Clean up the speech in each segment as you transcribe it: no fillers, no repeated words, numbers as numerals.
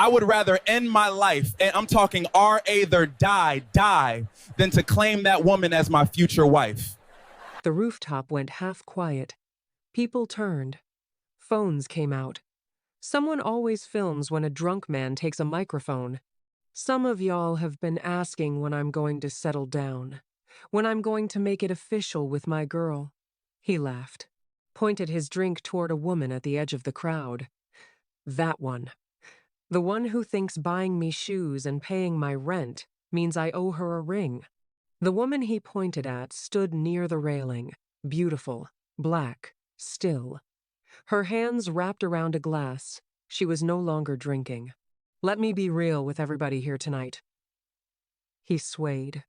I would rather end my life, and I'm talking either die, than to claim that woman as my future wife. The rooftop went half quiet. People turned. Phones came out. Someone always films when a drunk man takes a microphone. Some of y'all have been asking when I'm going to settle down, when I'm going to make it official with my girl. He laughed, pointed his drink toward a woman at the edge of the crowd. That one. The one who thinks buying me shoes and paying my rent means I owe her a ring. The woman he pointed at stood near the railing, beautiful, black, still. Her hands wrapped around a glass. She was no longer drinking. Let me be real with everybody here tonight. He swayed,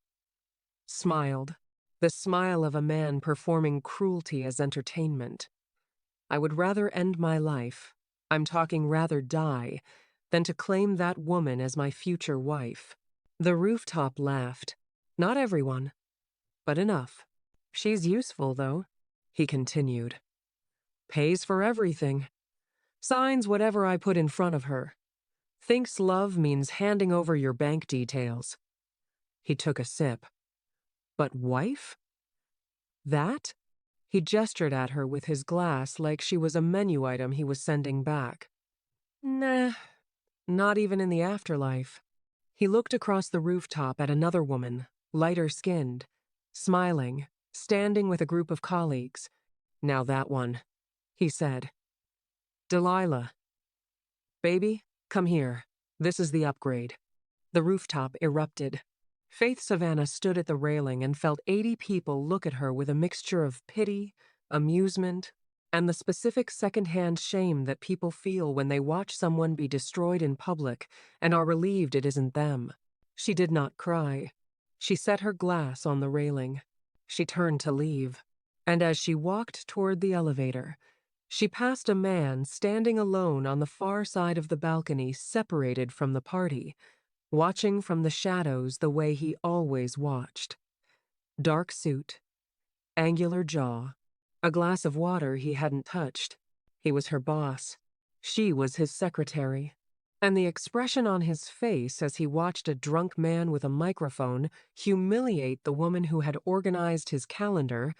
smiled, the smile of a man performing cruelty as entertainment. I would rather end my life, I'm talking rather die, than to claim that woman as my future wife. The rooftop laughed. Not everyone, but enough. She's useful, though, he continued. Pays for everything. Signs whatever I put in front of her. Thinks love means handing over your bank details. He took a sip. But wife? That? He gestured at her with his glass like she was a menu item he was sending back. Nah, not even in the afterlife. He looked across the rooftop at another woman, lighter-skinned, smiling, standing with a group of colleagues. Now that one, he said. Delilah. Baby, come here. This is the upgrade. The rooftop erupted. Faith Savannah stood at the railing and felt 80 people look at her with a mixture of pity, amusement, and the specific second-hand shame that people feel when they watch someone be destroyed in public and are relieved it isn't them. She did not cry. She set her glass on the railing. She turned to leave. And as she walked toward the elevator, she passed a man standing alone on the far side of the balcony separated from the party, watching from the shadows the way he always watched. Dark suit, angular jaw, a glass of water he hadn't touched. He was her boss. She was his secretary. And the expression on his face as he watched a drunk man with a microphone humiliate the woman who had organized his calendar,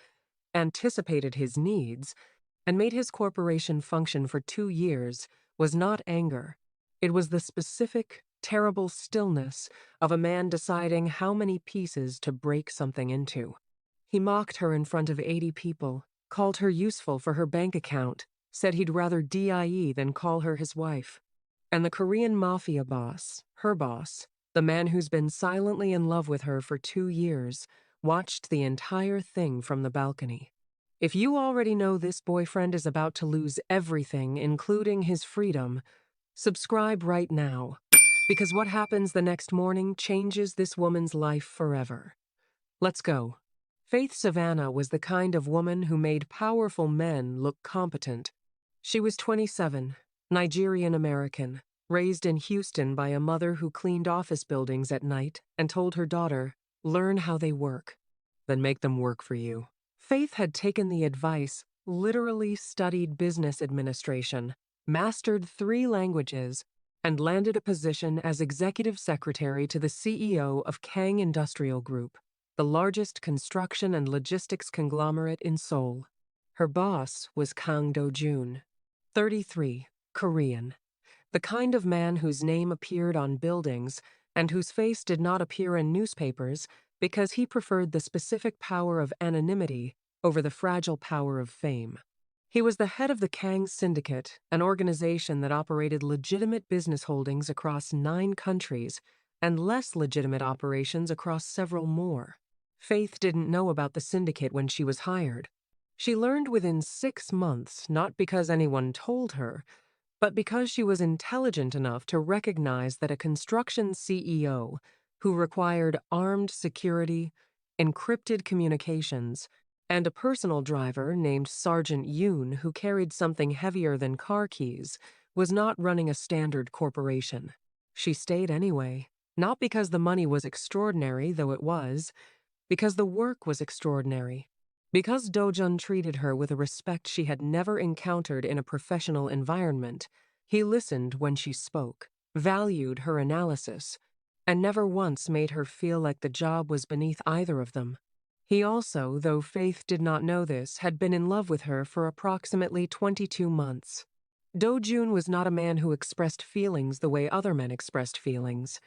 anticipated his needs, and made his corporation function for 2 years was not anger. It was the specific, terrible stillness of a man deciding how many pieces to break something into. He mocked her in front of 80 people, called her useful for her bank account, said he'd rather die than call her his wife. And the Korean Mafia Boss, her boss, the man who's been silently in love with her for 2 years, watched the entire thing from the balcony. If you already know this boyfriend is about to lose everything, including his freedom, subscribe right now, because what happens the next morning changes this woman's life forever. Let's go. Faith Savannah was the kind of woman who made powerful men look competent. She was 27, Nigerian-American, raised in Houston by a mother who cleaned office buildings at night and told her daughter, learn how they work, then make them work for you. Faith had taken the advice, literally studied business administration, mastered 3 languages, and landed a position as executive secretary to the CEO of Cain Industrial Group, the largest construction and logistics conglomerate in Seoul. Her boss was Dojun, 33, Korean, the kind of man whose name appeared on buildings and whose face did not appear in newspapers because he preferred the specific power of anonymity over the fragile power of fame. He was the head of the Cain Syndicate, an organization that operated legitimate business holdings across 9 countries and less legitimate operations across several more. Faith didn't know about the syndicate when she was hired. She learned within 6 months, not because anyone told her, but because she was intelligent enough to recognize that a construction CEO who required armed security, encrypted communications, and a personal driver named Sergeant Yoon who carried something heavier than car keys was not running a standard corporation. She stayed anyway, not because the money was extraordinary, though it was, because the work was extraordinary. Because Dojun treated her with a respect she had never encountered in a professional environment, he listened when she spoke. valued her analysis, and never once made her feel like the job was beneath either of them. He also, though Faith did not know this, had been in love with her for approximately 22 months. Dojun was not a man who expressed feelings the way other men expressed feelings.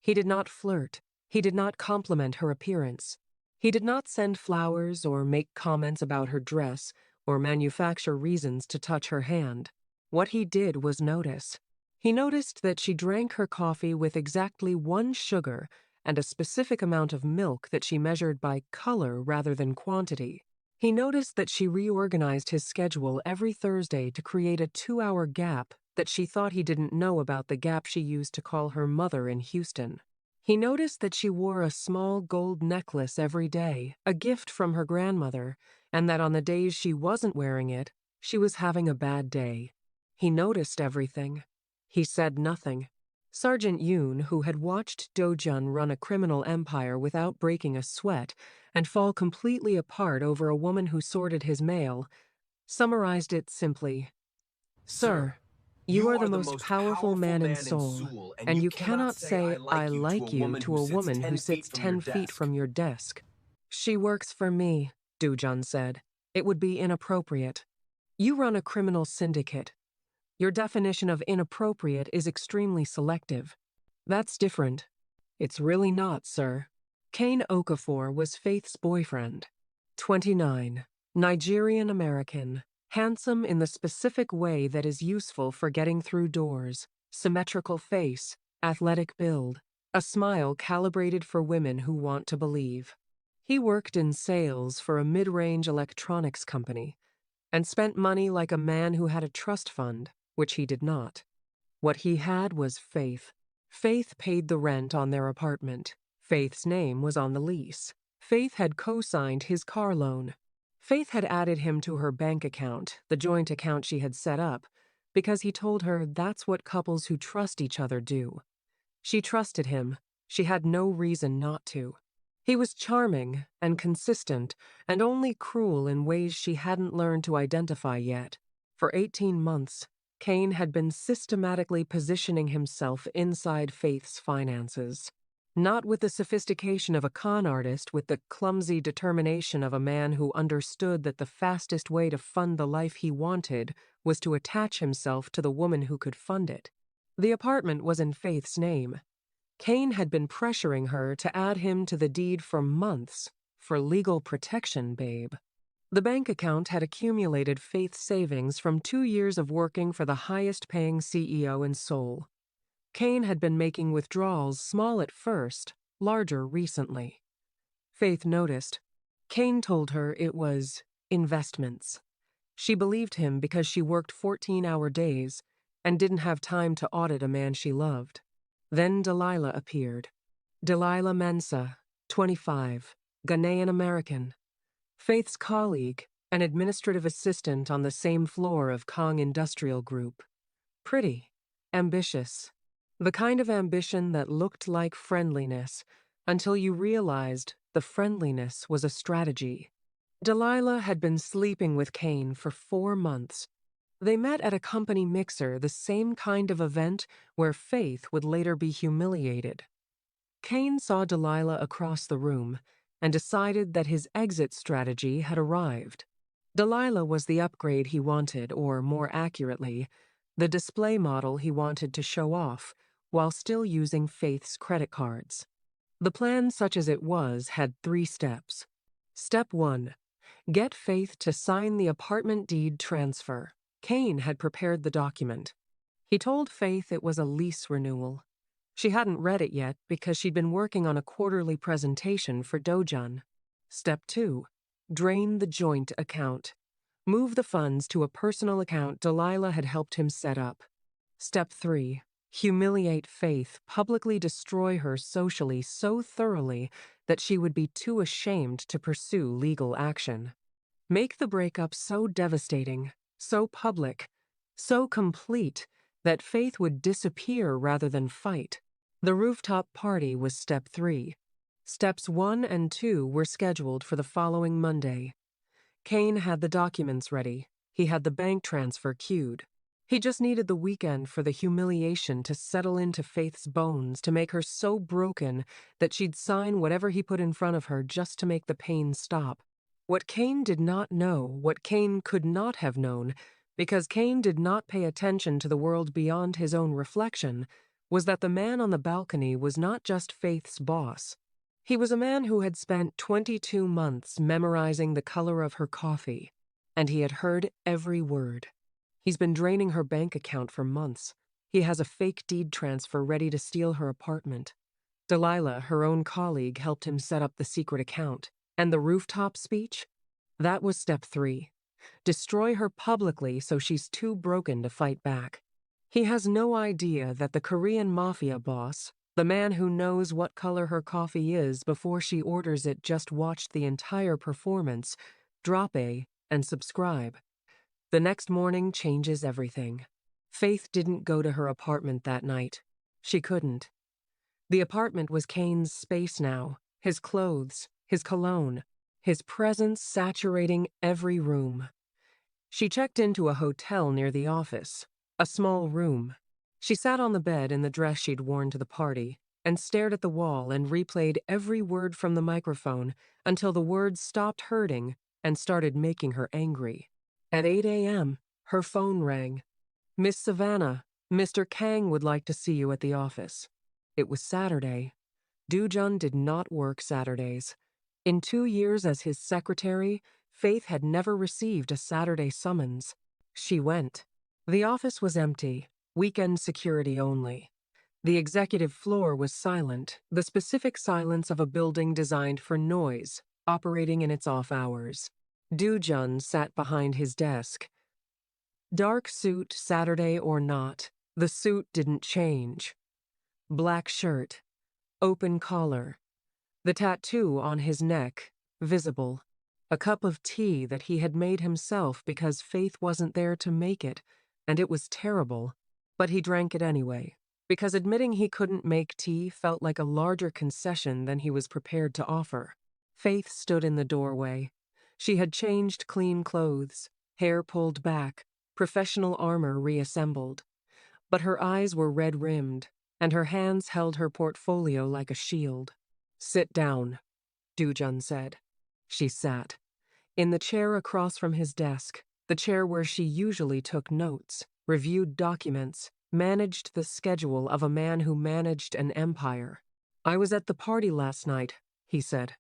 He did not flirt. He did not compliment her appearance. He did not send flowers or make comments about her dress or manufacture reasons to touch her hand. What he did was notice. He noticed that she drank her coffee with exactly 1 sugar and a specific amount of milk that she measured by color rather than quantity. He noticed that she reorganized his schedule every Thursday to create a 2-hour gap that she thought he didn't know about the gap she used to call her mother in Houston. He noticed that she wore a small gold necklace every day, a gift from her grandmother, and that on the days she wasn't wearing it, she was having a bad day. He noticed everything. He said nothing. Sergeant Yoon, who had watched Dojun run a criminal empire without breaking a sweat and fall completely apart over a woman who sorted his mail, summarized it simply. Sir, you are the most powerful man in Seoul, and you cannot say I like you to a woman who sits 10 feet from your desk. She works for me, Dojun said. It would be inappropriate. You run a criminal syndicate. Your definition of inappropriate is extremely selective. That's different. It's really not, sir. Cain Okafor was Faith's boyfriend. 29, Nigerian American, handsome in the specific way that is useful for getting through doors, symmetrical face, athletic build, a smile calibrated for women who want to believe. He worked in sales for a mid-range electronics company and spent money like a man who had a trust fund, which he did not. What he had was Faith. Faith paid the rent on their apartment. Faith's name was on the lease. Faith had co-signed his car loan. Faith had added him to her bank account, the joint account she had set up, because he told her that's what couples who trust each other do. She trusted him. She had no reason not to. He was charming and consistent and only cruel in ways she hadn't learned to identify yet. For 18 months, Cain had been systematically positioning himself inside Faith's finances. Not with the sophistication of a con artist, with the clumsy determination of a man who understood that the fastest way to fund the life he wanted was to attach himself to the woman who could fund it. The apartment was in Faith's name. Cain had been pressuring her to add him to the deed for months, for legal protection, babe. The bank account had accumulated Faith's savings from 2 years of working for the highest-paying CEO in Seoul. Cain had been making withdrawals, small at first, larger recently. Faith noticed. Cain told her it was investments. She believed him because she worked 14-hour days and didn't have time to audit a man she loved. Then Delilah appeared. Delilah Mensah, 25, Ghanaian American. Faith's colleague, an administrative assistant on the same floor of Kong Industrial Group. Pretty, ambitious. The kind of ambition that looked like friendliness until you realized the friendliness was a strategy. Delilah had been sleeping with Cain for 4 months. They met at a company mixer, the same kind of event where Faith would later be humiliated. Cain saw Delilah across the room and decided that his exit strategy had arrived. Delilah was the upgrade he wanted, or more accurately, the display model he wanted to show off, while still using Faith's credit cards. The plan, such as it was, had 3 steps. Step 1. Get Faith to sign the apartment deed transfer. Cain had prepared the document. He told Faith it was a lease renewal. She hadn't read it yet because she'd been working on a quarterly presentation for Dojun. Step 2. Drain the joint account. Move the funds to a personal account Delilah had helped him set up. Step 3. Humiliate Faith, publicly destroy her socially so thoroughly that she would be too ashamed to pursue legal action. Make the breakup so devastating, so public, so complete that Faith would disappear rather than fight. The rooftop party was step 3. Steps 1 and 2 were scheduled for the following Monday. Cain had the documents ready. He had the bank transfer queued. He just needed the weekend for the humiliation to settle into Faith's bones, to make her so broken that she'd sign whatever he put in front of her just to make the pain stop. What Cain did not know, what Cain could not have known, because Cain did not pay attention to the world beyond his own reflection, was that the man on the balcony was not just Faith's boss. He was a man who had spent 22 months memorizing the color of her coffee, and he had heard every word. He's been draining her bank account for months. He has a fake deed transfer ready to steal her apartment. Delilah, her own colleague, helped him set up the secret account. And the rooftop speech? That was step 3. Destroy her publicly so she's too broken to fight back. He has no idea that the Korean Mafia Boss, the man who knows what color her coffee is before she orders it, just watched the entire performance, drop A, and subscribe. The next morning changes everything. Faith didn't go to her apartment that night. She couldn't. The apartment was Cain's space now, his clothes, his cologne, his presence saturating every room. She checked into a hotel near the office, a small room. She sat on the bed in the dress she'd worn to the party and stared at the wall and replayed every word from the microphone until the words stopped hurting and started making her angry. At 8 a.m., her phone rang. "Miss Savannah, Mr. Cain would like to see you at the office." It was Saturday. Dojun did not work Saturdays. In 2 years as his secretary, Faith had never received a Saturday summons. She went. The office was empty, weekend security only. The executive floor was silent, the specific silence of a building designed for noise, operating in its off hours. Dojun sat behind his desk. Dark suit, Saturday or not, the suit didn't change. Black shirt, open collar, the tattoo on his neck, visible. A cup of tea that he had made himself because Faith wasn't there to make it, and it was terrible. But he drank it anyway, because admitting he couldn't make tea felt like a larger concession than he was prepared to offer. Faith stood in the doorway. She had changed clean clothes, hair pulled back, professional armor reassembled. But her eyes were red-rimmed, and her hands held her portfolio like a shield. "Sit down," Dojun said. She sat. In the chair across from his desk, the chair where she usually took notes, reviewed documents, managed the schedule of a man who managed an empire. "I was at the party last night," he said.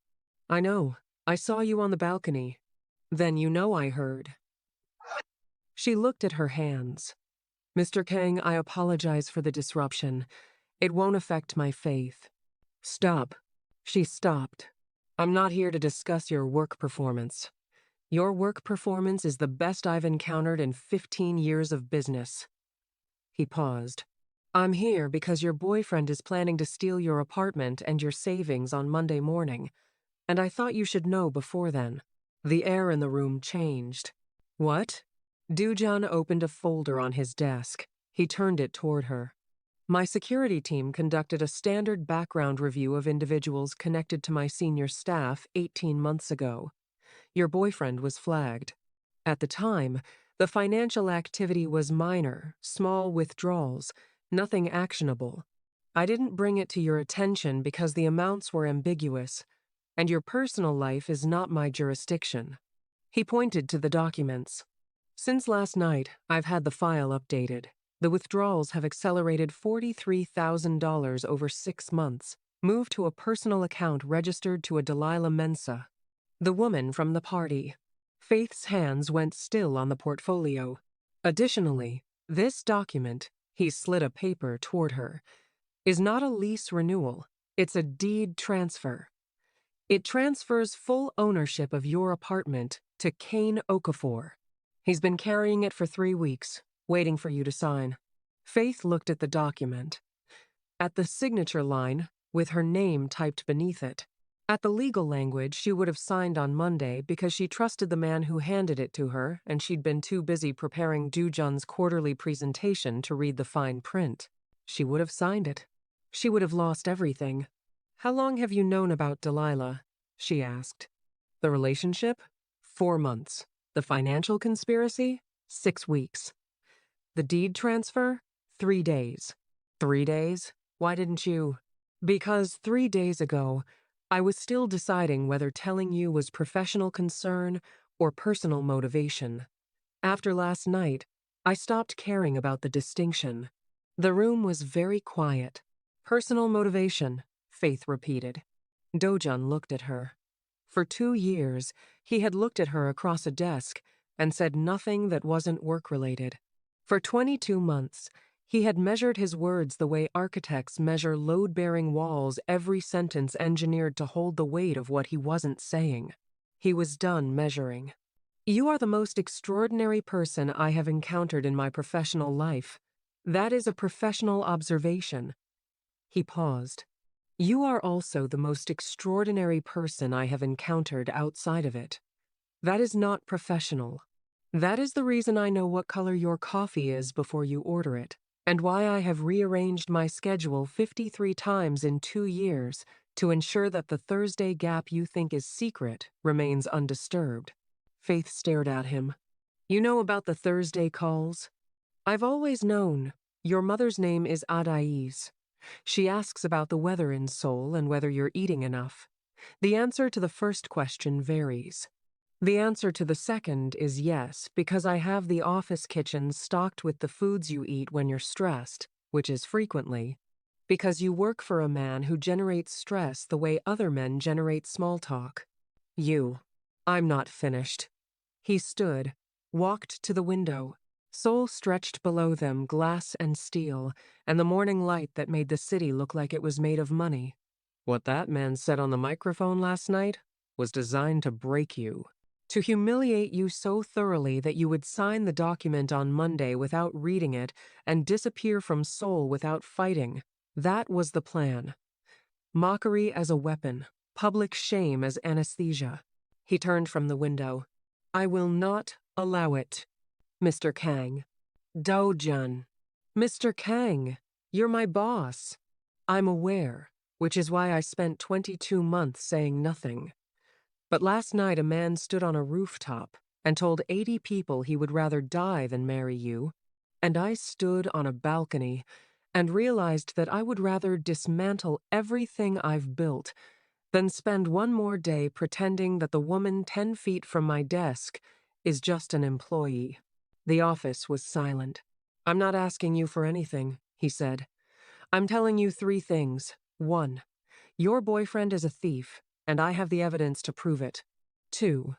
"I know. I saw you on the balcony." "Then you know I heard." She looked at her hands. "Mr. Cain, I apologize for the disruption. It won't affect my faith." "Stop." She stopped. "I'm not here to discuss your work performance. Your work performance is the best I've encountered in 15 years of business." He paused. "I'm here because your boyfriend is planning to steal your apartment and your savings on Monday morning, and I thought you should know before then." The air in the room changed. "What?" Dojun opened a folder on his desk. He turned it toward her. "My security team conducted a standard background review of individuals connected to my senior staff 18 months ago. Your boyfriend was flagged. At the time, the financial activity was minor, small withdrawals, nothing actionable. I didn't bring it to your attention because the amounts were ambiguous, and your personal life is not my jurisdiction." He pointed to the documents. "Since last night, I've had the file updated. The withdrawals have accelerated $43,000 over 6 months, moved to a personal account registered to a Delilah Mensa, the woman from the party." Faith's hands went still on the portfolio. "Additionally, this document," he slid a paper toward her, "is not a lease renewal. It's a deed transfer. It transfers full ownership of your apartment to Cain Okafor. He's been carrying it for 3 weeks, waiting for you to sign." Faith looked at the document. At the signature line, with her name typed beneath it. At the legal language, she would have signed on Monday because she trusted the man who handed it to her, and she'd been too busy preparing Dojun's quarterly presentation to read the fine print. She would have signed it. She would have lost everything. "How long have you known about Delilah?" she asked. "The relationship? 4 months. The financial conspiracy? 6 weeks. The deed transfer? 3 days. 3 days? Why didn't you? Because 3 days ago, I was still deciding whether telling you was professional concern or personal motivation. After last night, I stopped caring about the distinction. The room was very quiet. Personal motivation, Faith repeated. Dojun looked at her. For 2 years, he had looked at her across a desk and said nothing that wasn't work-related. For 22 months, he had measured his words the way architects measure load-bearing walls, every sentence engineered to hold the weight of what he wasn't saying. He was done measuring. You are the most extraordinary person I have encountered in my professional life. That is a professional observation. He paused. You are also the most extraordinary person I have encountered outside of it. That is not professional. That is the reason I know what color your coffee is before you order it, and why I have rearranged my schedule 53 times in 2 years to ensure that the Thursday gap you think is secret remains undisturbed. Faith stared at him. You know about the Thursday calls? I've always known. Your mother's name is Adais. She asks about the weather in Seoul and whether you're eating enough. The answer to the first question varies. The answer to the second is yes, because I have the office kitchen stocked with the foods you eat when you're stressed, which is frequently. Because you work for a man who generates stress the way other men generate small talk. I'm not finished. He stood, walked to the window. Seoul stretched below them, glass and steel, and the morning light that made the city look like it was made of money. What that man said on the microphone last night was designed to break you. To humiliate you so thoroughly that you would sign the document on Monday without reading it and disappear from Seoul without fighting. That was the plan. Mockery as a weapon, public shame as anesthesia. He turned from the window. I will not allow it. Mr. Kang. Dojun. Mr. Kang, you're my boss. I'm aware, which is why I spent 22 months saying nothing. But last night a man stood on a rooftop and told 80 people he would rather die than marry you. And I stood on a balcony and realized that I would rather dismantle everything I've built than spend one more day pretending that the woman 10 feet from my desk is just an employee. The office was silent. I'm not asking you for anything, he said. I'm telling you 3 things. 1. Your boyfriend is a thief, and I have the evidence to prove it. 2.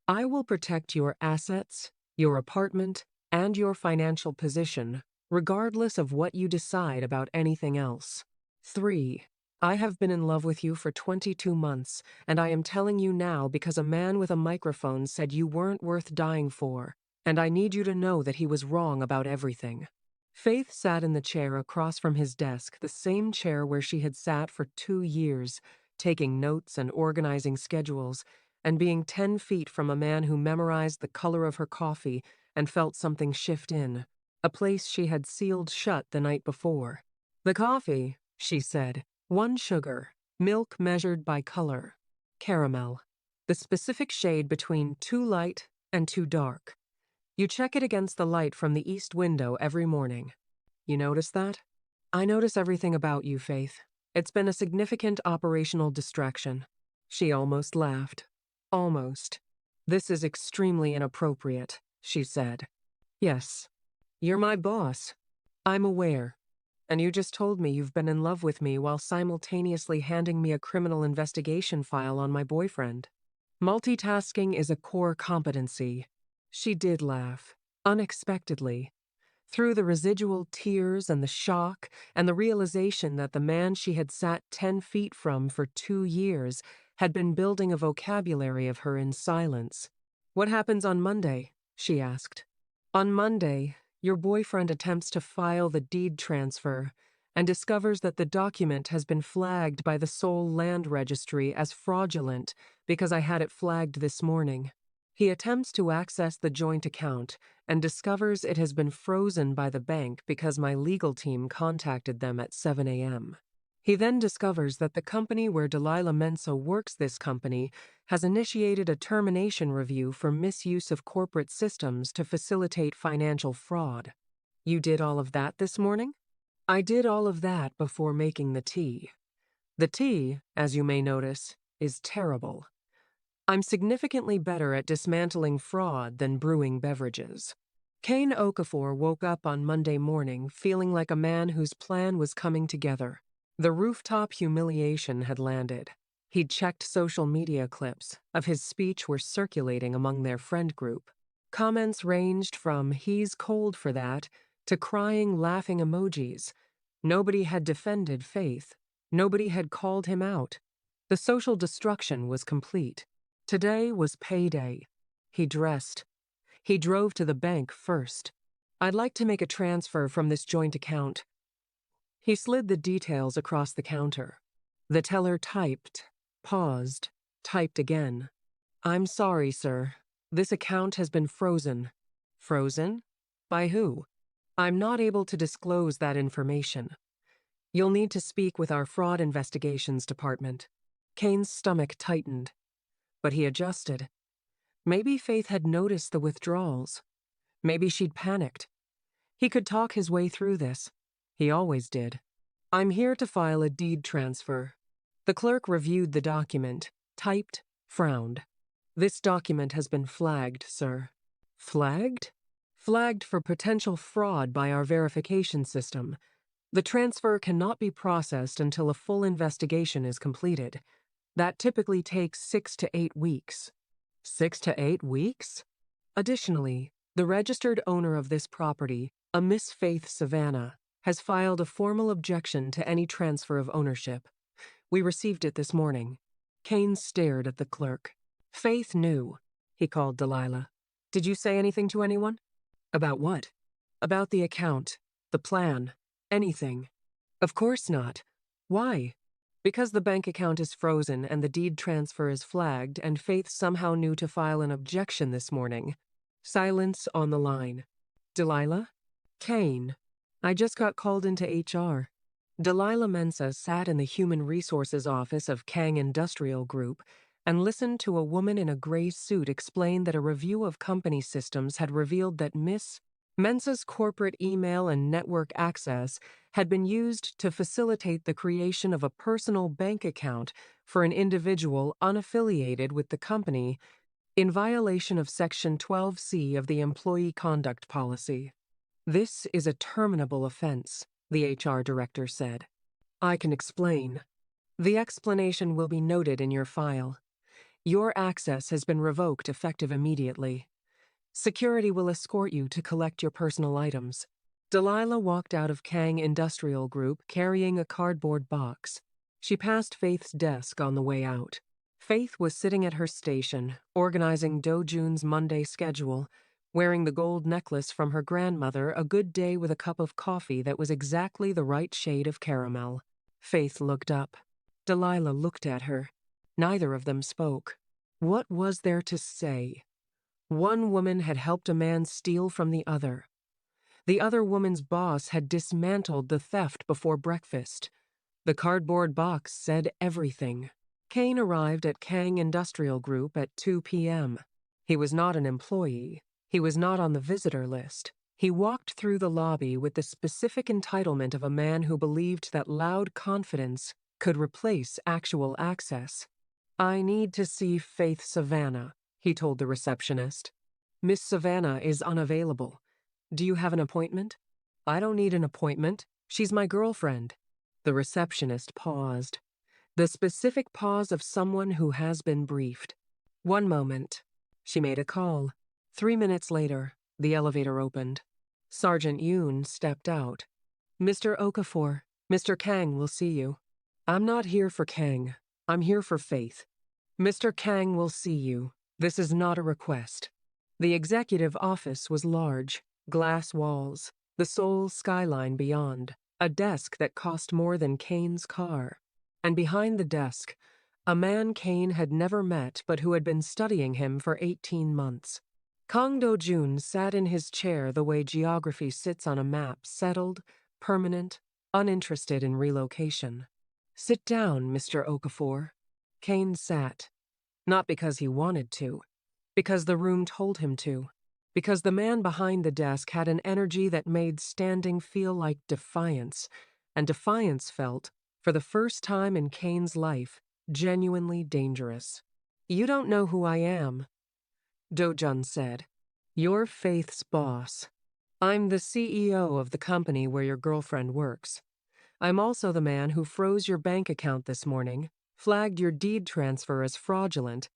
I will protect your assets, your apartment, and your financial position, regardless of what you decide about anything else. 3. I have been in love with you for 22 months, and I am telling you now because a man with a microphone said you weren't worth dying for, and I need you to know that he was wrong about everything. Faith sat in the chair across from his desk, the same chair where she had sat for 2 years, taking notes and organizing schedules, and being 10 feet from a man who memorized the color of her coffee and felt something shift in, a place she had sealed shut the night before. The coffee, she said, 1 sugar, milk measured by color, caramel, the specific shade between too light and too dark. You check it against the light from the east window every morning. You notice that? I notice everything about you, Faith. It's been a significant operational distraction. She almost laughed. Almost. This is extremely inappropriate, she said. Yes. You're my boss. I'm aware. And you just told me you've been in love with me while simultaneously handing me a criminal investigation file on my boyfriend. Multitasking is a core competency. She did laugh, unexpectedly. Through the residual tears and the shock and the realization that the man she had sat 10 feet from for 2 years had been building a vocabulary of her in silence. What happens on Monday? She asked. On Monday, your boyfriend attempts to file the deed transfer and discovers that the document has been flagged by the Seoul Land Registry as fraudulent because I had it flagged this morning. He attempts to access the joint account and discovers it has been frozen by the bank because my legal team contacted them at 7 a.m. He then discovers that the company where Delilah Mensa works this company has initiated a termination review for misuse of corporate systems to facilitate financial fraud. You did all of that this morning? I did all of that before making the tea. The tea, as you may notice, is terrible. I'm significantly better at dismantling fraud than brewing beverages. Cain Okafor woke up on Monday morning feeling like a man whose plan was coming together. The rooftop humiliation had landed. He'd checked social media clips of his speech were circulating among their friend group. Comments ranged from "he's cold for that" to crying, laughing emojis. Nobody had defended Faith. Nobody had called him out. The social destruction was complete. Today was payday. He dressed. He drove to the bank first. "I'd like to make a transfer from this joint account." He slid the details across the counter. The teller typed, paused, typed again. "I'm sorry, sir. This account has been frozen." Frozen? By who? "I'm not able to disclose that information. You'll need to speak with our fraud investigations department." Cain's stomach tightened, but he adjusted. Maybe Faith had noticed the withdrawals. Maybe she'd panicked. He could talk his way through this. He always did. "I'm here to file a deed transfer." The clerk reviewed the document, typed, frowned. "This document has been flagged, sir." Flagged? Flagged for potential fraud by our verification system. The transfer cannot be processed until a full investigation is completed. That typically takes 6 to 8 weeks. 6 to 8 weeks? Additionally, the registered owner of this property, a Miss Faith Savannah, has filed a formal objection to any transfer of ownership. We received it this morning. Cain stared at the clerk. "Faith knew," he called Delilah. "Did you say anything to anyone?" "About what?" "About the account, the plan, anything." "Of course not. Why?" "Because the bank account is frozen and the deed transfer is flagged, and Faith somehow knew to file an objection this morning." Silence on the line. "Delilah?" "Cain. I just got called into HR." Delilah Mensah sat in the Human Resources office of Cain Industrial Group and listened to a woman in a gray suit explain that a review of company systems had revealed that Miss Mensah's corporate email and network access had been used to facilitate the creation of a personal bank account for an individual unaffiliated with the company in violation of Section 12C of the Employee Conduct Policy. "This is a terminable offense," the HR director said. "I can explain. The explanation will be noted in your file. Your access has been revoked effective immediately. Security will escort you to collect your personal items." Delilah walked out of Cain Industrial Group carrying a cardboard box. She passed Faith's desk on the way out. Faith was sitting at her station, organizing Dojun's Monday schedule, wearing the gold necklace from her grandmother a good day with a cup of coffee that was exactly the right shade of caramel. Faith looked up. Delilah looked at her. Neither of them spoke. What was there to say? One woman had helped a man steal from the other. The other woman's boss had dismantled the theft before breakfast. The cardboard box said everything. Cain arrived at Cain Industrial Group at 2 p.m. He was not an employee. He was not on the visitor list. He walked through the lobby with the specific entitlement of a man who believed that loud confidence could replace actual access. "I need to see Faith Savannah," he told the receptionist. "Miss Savannah is unavailable. Do you have an appointment?" "I don't need an appointment. She's my girlfriend." The receptionist paused. The specific pause of someone who has been briefed. "One moment." She made a call. 3 minutes later, the elevator opened. Sergeant Yoon stepped out. "Mr. Okafor, Mr. Kang will see you." "I'm not here for Kang. I'm here for Faith." "Mr. Kang will see you. This is not a request." The executive office was large, glass walls, the Seoul skyline beyond, a desk that cost more than Cain's car. And behind the desk, a man Cain had never met but who had been studying him for 18 months. Kang Dojun sat in his chair the way geography sits on a map, settled, permanent, uninterested in relocation. "Sit down, Mr. Okafor." Cain sat. Not because he wanted to, because the room told him to. because the man behind the desk had an energy that made standing feel like defiance, and defiance felt, for the first time in Cain's life, genuinely dangerous. "You don't know who I am," Dojun said. "You're Faith's boss. I'm the CEO of the company where your girlfriend works. I'm also the man who froze your bank account this morning, flagged your deed transfer as fraudulent,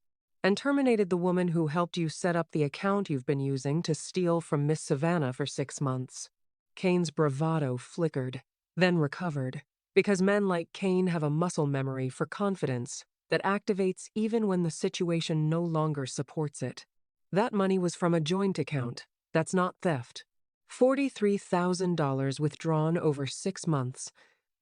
and terminated the woman who helped you set up the account you've been using to steal from Miss Savannah for 6 months." Cain's bravado flickered, then recovered, because men like Cain have a muscle memory for confidence that activates even when the situation no longer supports it. That money was from a joint account. That's not theft. $43,000 withdrawn over 6 months,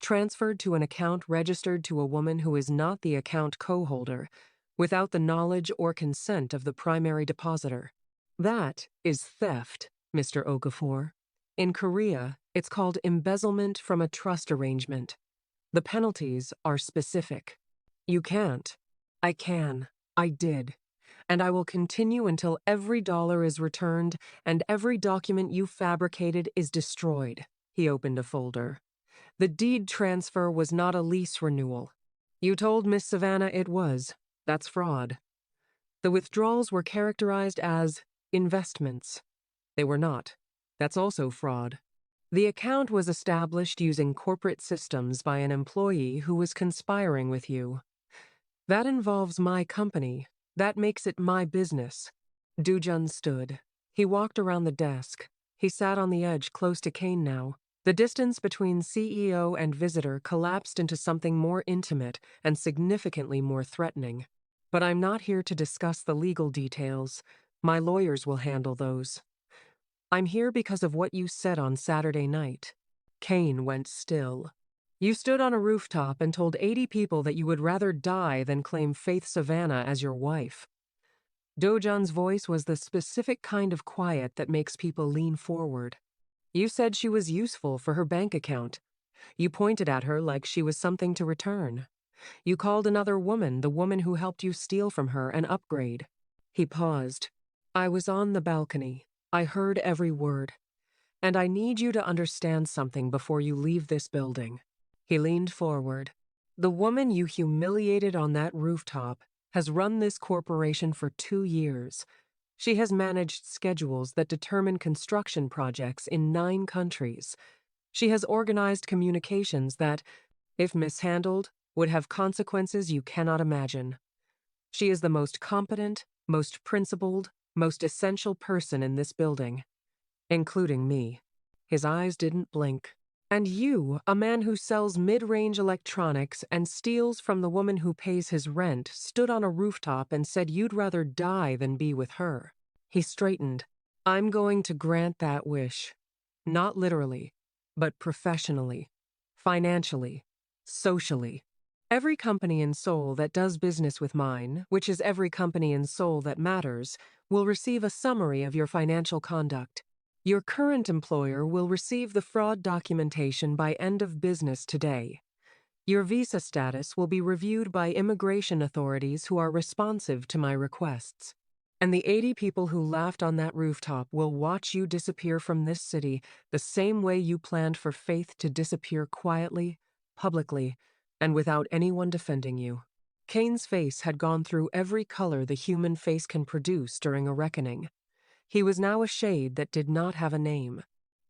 transferred to an account registered to a woman who is not the account co-holder, without the knowledge or consent of the primary depositor. That is theft, Mr. Okafor. In Korea, it's called embezzlement from a trust arrangement. The penalties are specific. You can't. I can. I did. And I will continue until every dollar is returned and every document you fabricated is destroyed. He opened a folder. The deed transfer was not a lease renewal. You told Miss Savannah it was. That's fraud. The withdrawals were characterized as investments. They were not. That's also fraud. The account was established using corporate systems by an employee who was conspiring with you. That involves my company. That makes it my business. Dojun stood. He walked around the desk. He sat on the edge close to Cain now. The distance between CEO and visitor collapsed into something more intimate and significantly more threatening. But I'm not here to discuss the legal details. My lawyers will handle those. I'm here because of what you said on Saturday night. Cain went still. You stood on a rooftop and told 80 people that you would rather die than claim Faith Savannah as your wife. Dojun's voice was the specific kind of quiet that makes people lean forward. You said she was useful for her bank account. You pointed at her like she was something to return. You called another woman the woman who helped you steal from her an upgrade. He paused. I was on the balcony. I heard every word. And I need you to understand something before you leave this building. He leaned forward. The woman you humiliated on that rooftop has run this corporation for 2 years. She has managed schedules that determine construction projects in 9 countries. She has organized communications that, if mishandled, would have consequences you cannot imagine. She is the most competent, most principled, most essential person in this building, including me. His eyes didn't blink. And you, a man who sells mid-range electronics and steals from the woman who pays his rent, stood on a rooftop and said you'd rather die than be with her. He straightened. I'm going to grant that wish. Not literally, but professionally, financially, socially. Every company in Seoul that does business with mine, which is every company in Seoul that matters, will receive a summary of your financial conduct. Your current employer will receive the fraud documentation by end of business today. Your visa status will be reviewed by immigration authorities who are responsive to my requests. And the 80 people who laughed on that rooftop will watch you disappear from this city the same way you planned for Faith to disappear quietly, publicly, and without anyone defending you. Cain's face had gone through every color the human face can produce during a reckoning. He was now a shade that did not have a name.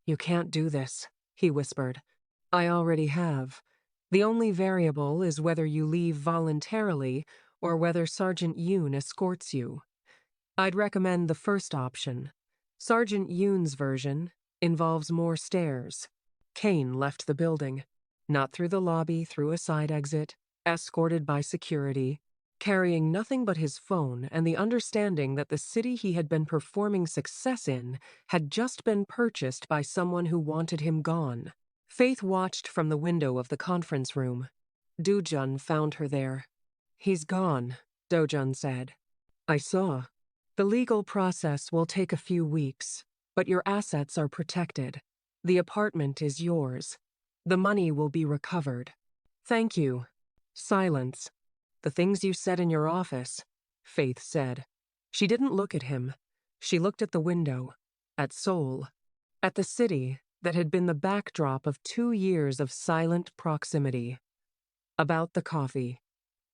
You can't do this, he whispered. I already have. The only variable is whether you leave voluntarily or whether Sergeant Yoon escorts you. I'd recommend the first option. Sergeant Yoon's version involves more stairs. Cain left the building, not through the lobby, through a side exit, escorted by security, carrying nothing but his phone and the understanding that the city he had been performing success in had just been purchased by someone who wanted him gone. Faith watched from the window of the conference room. Dojun found her there. He's gone, Dojun said. I saw. The legal process will take a few weeks, but your assets are protected. The apartment is yours. The money will be recovered. Thank you. Silence. The things you said in your office, Faith said. She didn't look at him. She looked at the window, at Seoul, at the city that had been the backdrop of 2 years of silent proximity. About the coffee,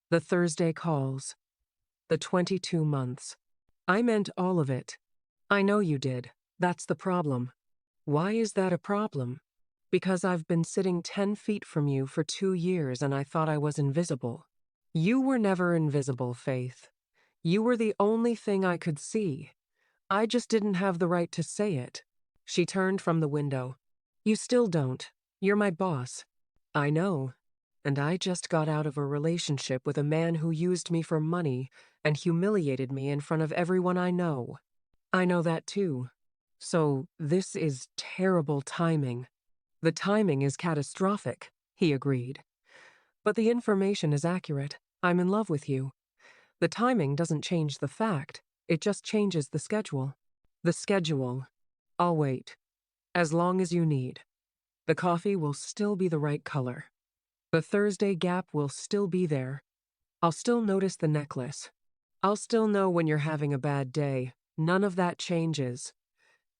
the Thursday calls, the 22 months. I meant all of it. I know you did. That's the problem. Why is that a problem? Because I've been sitting 10 feet from you for 2 years and I thought I was invisible. You were never invisible, Faith. You were the only thing I could see. I just didn't have the right to say it. She turned from the window. You still don't. You're my boss. I know. And I just got out of a relationship with a man who used me for money and humiliated me in front of everyone I know. I know that too. So this is terrible timing. The timing is catastrophic, he agreed. But the information is accurate. I'm in love with you. The timing doesn't change the fact. It just changes the schedule. The schedule. I'll wait. As long as you need. The coffee will still be the right color. The Thursday gap will still be there. I'll still notice the necklace. I'll still know when you're having a bad day. None of that changes.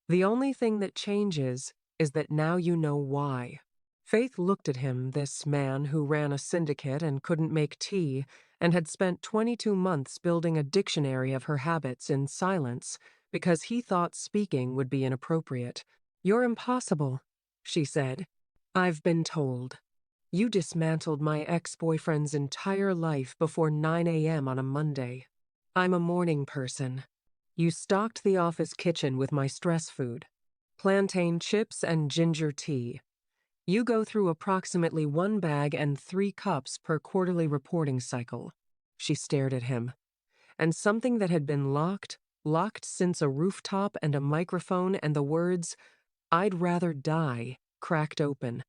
The only thing that changes is that now you know why. Faith looked at him, this man who ran a syndicate and couldn't make tea, and had spent 22 months building a dictionary of her habits in silence because he thought speaking would be inappropriate. You're impossible, she said. I've been told. You dismantled my ex-boyfriend's entire life before 9 a.m. on a Monday. I'm a morning person. You stocked the office kitchen with my stress food, plantain chips and ginger tea. You go through approximately 1 bag and 3 cups per quarterly reporting cycle. She stared at him. And something that had been locked since a rooftop and a microphone and the words, I'd rather die, cracked open.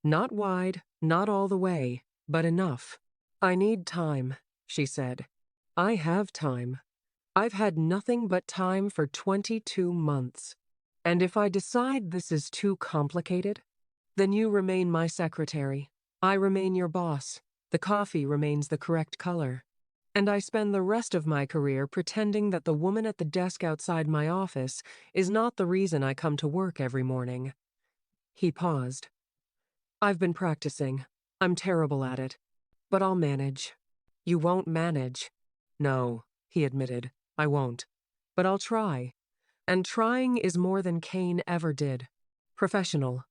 Not wide, not all the way, but enough. I need time, she said. I have time. I've had nothing but time for 22 months. And if I decide this is too complicated, then you remain my secretary. I remain your boss. The coffee remains the correct color. And I spend the rest of my career pretending that the woman at the desk outside my office is not the reason I come to work every morning. He paused. I've been practicing. I'm terrible at it. But I'll manage. You won't manage. No, he admitted. I won't. But I'll try. And trying is more than Cain ever did. Professional.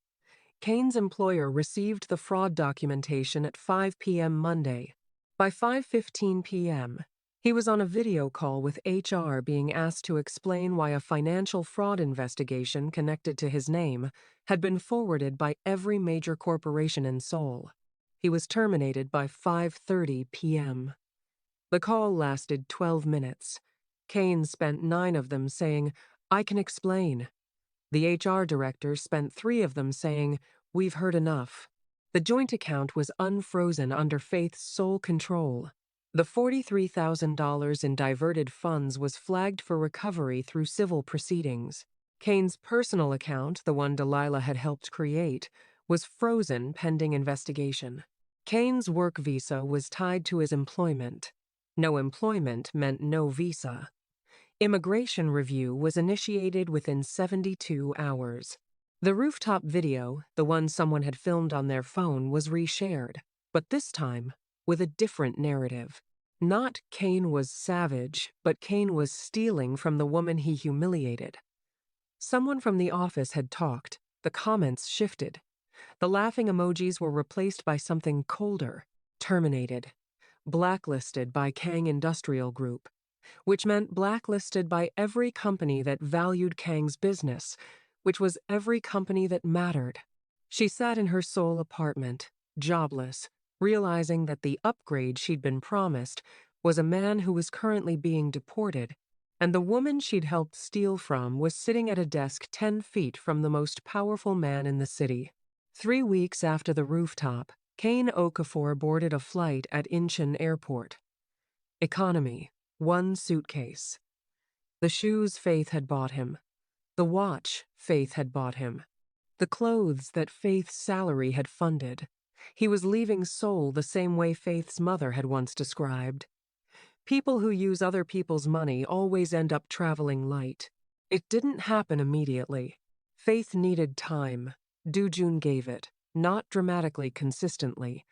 Cain's employer received the fraud documentation at 5 p.m. Monday. By 5:15 p.m., he was on a video call with HR being asked to explain why a financial fraud investigation connected to his name had been forwarded by every major corporation in Seoul. He was terminated by 5:30 p.m. The call lasted 12 minutes. Cain spent 9 of them saying, I can explain. The HR director spent 3 of them saying, we've heard enough. The joint account was unfrozen under Faith's sole control. The $43,000 in diverted funds was flagged for recovery through civil proceedings. Cain's personal account, the one Delilah had helped create, was frozen pending investigation. Cain's work visa was tied to his employment. No employment meant no visa. Immigration review was initiated within 72 hours. The rooftop video, the one someone had filmed on their phone, was reshared, but this time with a different narrative. Not Cain was savage, but Cain was stealing from the woman he humiliated. Someone from the office had talked. The comments shifted. The laughing emojis were replaced by something colder. Terminated. Blacklisted by Cain Industrial Group, which meant blacklisted by every company that valued Cain's business, which was every company that mattered. She sat in her Seoul apartment, jobless, realizing that the upgrade she'd been promised was a man who was currently being deported, and the woman she'd helped steal from was sitting at a desk 10 feet from the most powerful man in the city. 3 weeks after the rooftop, Cain Okafor boarded a flight at Incheon Airport. Economy, 1 suitcase. The shoes Faith had bought him. The watch Faith had bought him. The clothes that Faith's salary had funded. He was leaving Seoul the same way Faith's mother had once described. People who use other people's money always end up traveling light. It didn't happen immediately. Faith needed time. Dojun gave it, not dramatically consistently.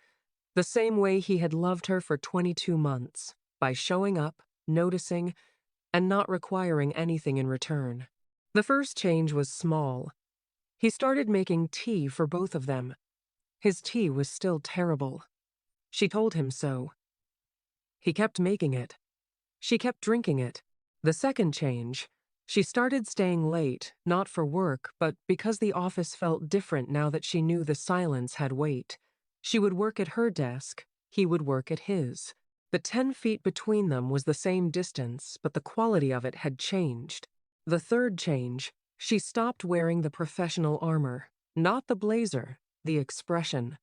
The same way he had loved her for 22 months, by showing up, noticing, and not requiring anything in return. The first change was small. He started making tea for both of them. His tea was still terrible. She told him so. He kept making it. She kept drinking it. The second change, she started staying late, not for work, but because the office felt different now that she knew the silence had weight. She would work at her desk, he would work at his. The 10 feet between them was the same distance, but the quality of it had changed. The third change, she stopped wearing the professional armor, not the blazer, the expression.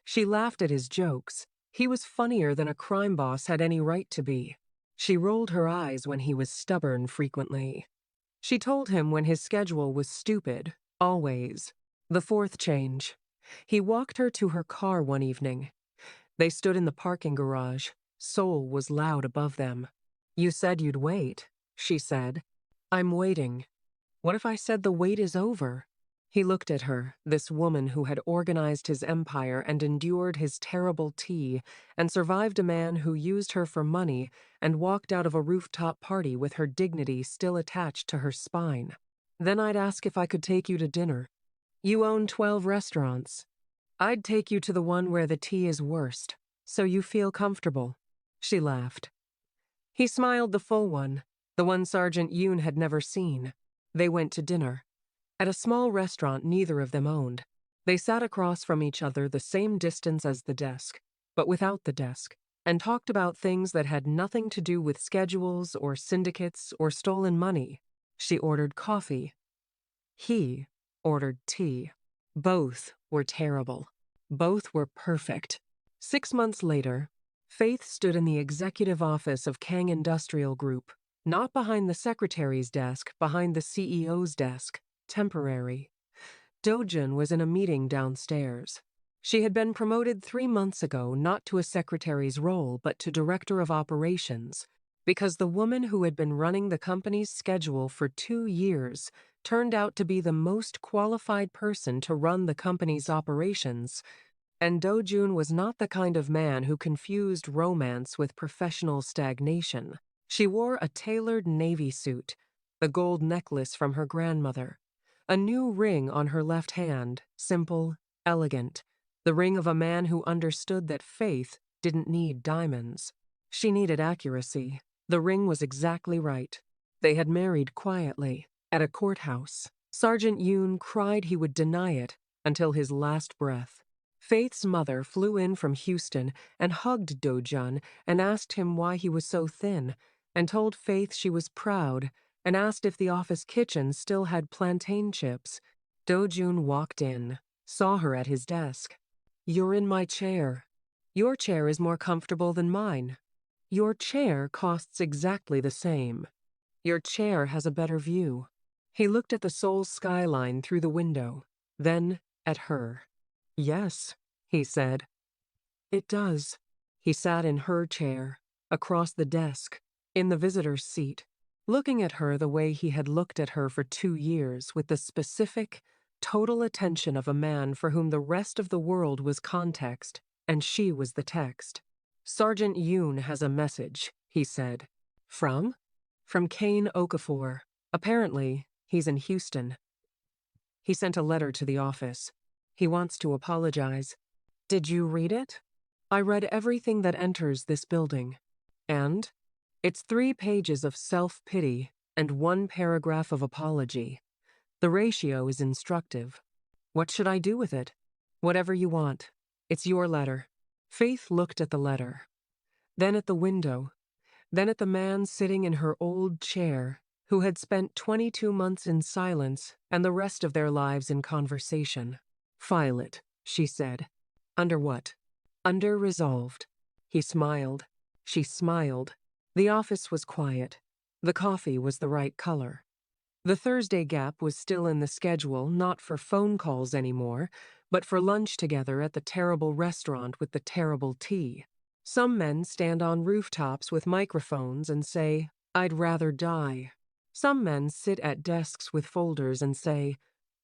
She laughed at his jokes. He was funnier than a crime boss had any right to be. She rolled her eyes when he was stubborn frequently. She told him when his schedule was stupid, always. The fourth change. He walked her to her car one evening. They stood in the parking garage. Seoul was loud above them. "You said you'd wait," she said. "I'm waiting. What if I said the wait is over?" He looked at her, this woman who had organized his empire and endured his terrible tea, and survived a man who used her for money and walked out of a rooftop party with her dignity still attached to her spine. "Then I'd ask if I could take you to dinner. You own 12 restaurants. I'd take you to the one where the tea is worst, so you feel comfortable." She laughed. He smiled the full one, the one Sergeant Yoon had never seen. They went to dinner. At a small restaurant neither of them owned. They sat across from each other the same distance as the desk, but without the desk, and talked about things that had nothing to do with schedules or syndicates or stolen money. She ordered coffee. He ordered tea. Both were terrible. Both were perfect. 6 months later, Faith stood in the executive office of Cain Industrial Group, not behind the secretary's desk, behind the CEO's desk. Temporary. Dojun was in a meeting downstairs. She had been promoted 3 months ago, not to a secretary's role, but to director of operations, because the woman who had been running the company's schedule for 2 years turned out to be the most qualified person to run the company's operations, and Dojun was not the kind of man who confused romance with professional stagnation. She wore a tailored navy suit, the gold necklace from her grandmother, a new ring on her left hand, simple, elegant, the ring of a man who understood that Faith didn't need diamonds. She needed accuracy. The ring was exactly right. They had married quietly, at a courthouse. Sergeant Yoon cried he would deny it until his last breath. Faith's mother flew in from Houston and hugged Dojun and asked him why he was so thin, and told Faith she was proud, and asked if the office kitchen still had plantain chips. Dojun walked in, saw her at his desk. "You're in my chair. Your chair is more comfortable than mine. Your chair costs exactly the same. Your chair has a better view." He looked at the Seoul skyline through the window, then at her. "Yes," he said. "It does." He sat in her chair, across the desk, in the visitor's seat, looking at her the way he had looked at her for 2 years, with the specific, total attention of a man for whom the rest of the world was context, and she was the text. "Sergeant Yoon has a message," he said. "From?" "From Cain Okafor. Apparently, he's in Houston. He sent a letter to the office. He wants to apologize." "Did you read it?" "I read everything that enters this building. And it's 3 pages of self-pity and 1 paragraph of apology. The ratio is instructive. What should I do with it?" "Whatever you want. It's your letter." Faith looked at the letter, then at the window, then at the man sitting in her old chair, who had spent 22 months in silence and the rest of their lives in conversation. "File it," she said. "Under what?" "Under resolved." He smiled. She smiled. The office was quiet. The coffee was the right color. The Thursday gap was still in the schedule, not for phone calls anymore, but for lunch together at the terrible restaurant with the terrible tea. Some men stand on rooftops with microphones and say, "I'd rather die." Some men sit at desks with folders and say,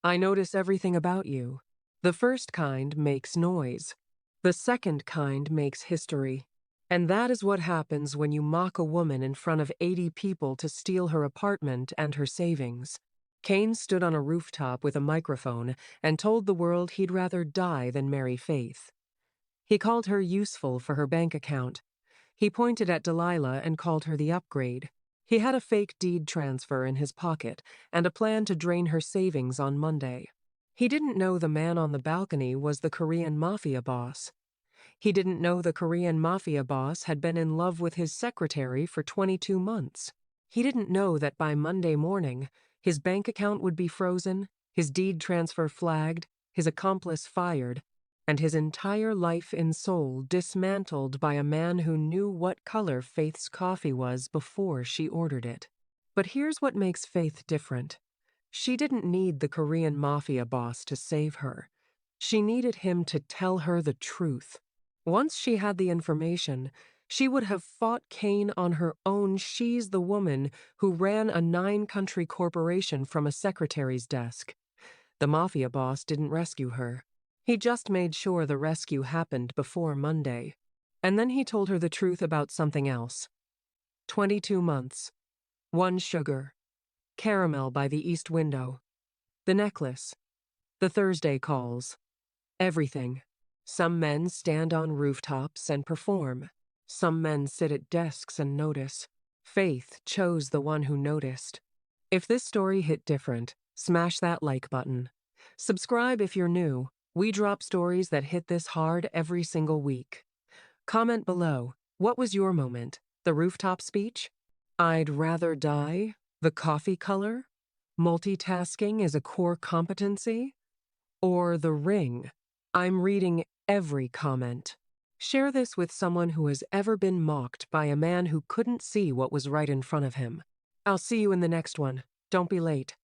I notice everything about you. The first kind makes noise. The second kind makes history. And that is what happens when you mock a woman in front of 80 people to steal her apartment and her savings. Cain stood on a rooftop with a microphone and told the world he'd rather die than marry Faith. He called her useful for her bank account. He pointed at Delilah and called her the upgrade. He had a fake deed transfer in his pocket and a plan to drain her savings on Monday. He didn't know the man on the balcony was the Korean Mafia Boss. He didn't know the Korean Mafia Boss had been in love with his secretary for 22 months. He didn't know that by Monday morning, his bank account would be frozen, his deed transfer flagged, his accomplice fired, and his entire life in Seoul dismantled by a man who knew what color Faith's coffee was before she ordered it. But here's what makes Faith different. She didn't need the Korean Mafia Boss to save her. She needed him to tell her the truth. Once she had the information, she would have fought Cain on her own. She's the woman who ran a 9-country corporation from a secretary's desk. The Mafia Boss didn't rescue her. He just made sure the rescue happened before Monday. And then he told her the truth about something else. 22 months. 1 sugar. Caramel by the east window. The necklace. The Thursday calls. Everything. Some men stand on rooftops and perform. Some men sit at desks and notice. Faith chose the one who noticed. If this story hit different, smash that like button. Subscribe if you're new. We drop stories that hit this hard every single week. Comment below. What was your moment? The rooftop speech? I'd rather die? The coffee color? Multitasking is a core competency? Or the ring? I'm reading every comment. Share this with someone who has ever been mocked by a man who couldn't see what was right in front of him. I'll see you in the next one. Don't be late.